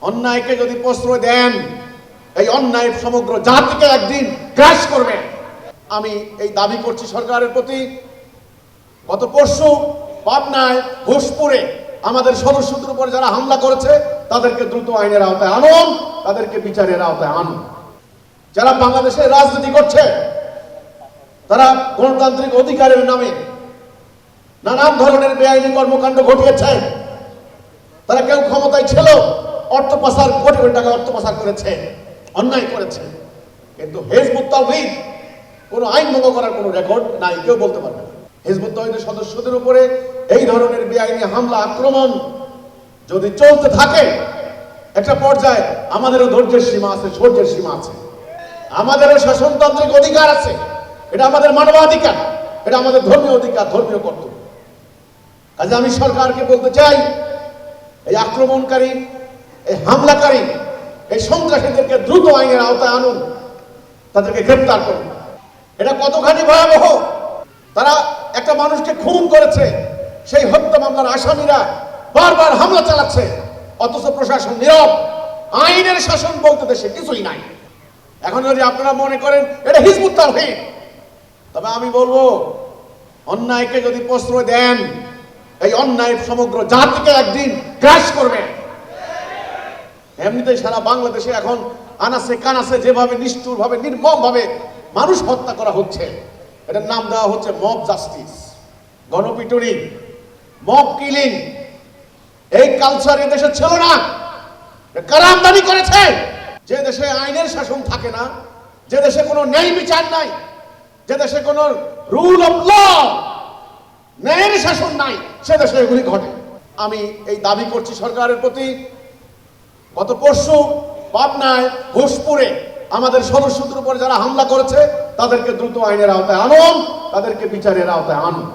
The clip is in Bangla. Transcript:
অন্যায়কে যদি প্রশ্রয় দেন, এই অন্যায় সমগ্র জাতিকে একদিন ক্রাশ করবে। আমি এই দাবি করছি সরকারের প্রতি। গত পরশু পাবনায় ঘোষপুরে আমাদের সদস্যদের উপর যারা হামলা করেছে তাদেরকে দ্রুত আইনের আওতায় আনুন, তাদেরকে বিচারের আওতায় আনুন। যারা বাংলাদেশে রাজনীতি করছে, তারা গণতান্ত্রিক অধিকারের নামে নানান ধরনের বেআইনি কর্মকাণ্ড ঘটিয়েছে। তারা কেউ ক্ষমতায় ছিল, অর্থ পাচার, কোটি কোটি টাকা অর্থ পাচার করেছে, অন্যায় করেছে। কিন্তু হিজবুত তাওহীদ কোনো আইন ভঙ্গ করার কোনো রেকর্ড নাই, কেউ বলতে পারবে না। হিজবুত তাওহীদের সদস্যদের উপরে এই ধরনের বেআইনি হামলা, আক্রমণ যদি চলতে থাকে, একটা পর্যায়ে আমাদেরও ধৈর্যের সীমা আছে, সহ্যের সীমা আছে। আমাদেরও শাসনতান্ত্রিক অধিকার আছে, এটা আমাদের মানবাধিকার, এটা আমাদের ধর্মীয় অধিকার, ধর্মীয় কর্তব্য। কাজে আমি সরকারকে বলতে চাই, এই আক্রমণকারী, এই হামলাকারী, এই সন্ত্রাসীদেরকে দ্রুত আইনের আওতায় আনুন, তাদেরকে গ্রেপ্তার করুন। এটা কতখানি ভয়াবহ! তারা একটা মানুষকে খুন করেছে, সেই হত্যা মামলার আসামিরা বারবার হামলা চালাচ্ছে, অথচ প্রশাসন নীরব। আইনের শাসন বলতে দেশে কিছুই নাই। এখন যদি আপনারা মনে করেন এটা হিজবুত তাওহীদ, তবে আমি বলবো, অন্যায়কে যদি প্রশ্রয় দেন, এই অন্যায় সমগ্র জাতিকে একদিন ক্রাশ করবে। এমনিতেই সারা বাংলাদেশে এখন আনাসে কানাসে যেভাবে নিষ্ঠুর ভাবে, নির্মম ভাবে মানুষ হত্যা করা হচ্ছে, এটার নাম দেওয়া হচ্ছে মব জাস্টিস, গণপিটুনি, মব কিলিং। এই কালচার এদেশে ছিল না। কারা আমদানি করেছে? যে দেশে আইনের শাসন থাকে না, যে দেশে কোনো ন্যায় বিচার নাই, যে দেশে কোনো রুল অফ ল, ন্যায়ের শাসন নাই, সে দেশে এগুলি ঘটে। আমি এই দাবি করছি সরকারের প্রতি। গত পরশু পাবনায় ঘোষপুরে আমাদের সদস্যদের উপর যারা হামলা করেছে তাদেরকে দ্রুত আইনের আওতায় আনুন, তাদেরকে বিচারের আওতায় আনুন।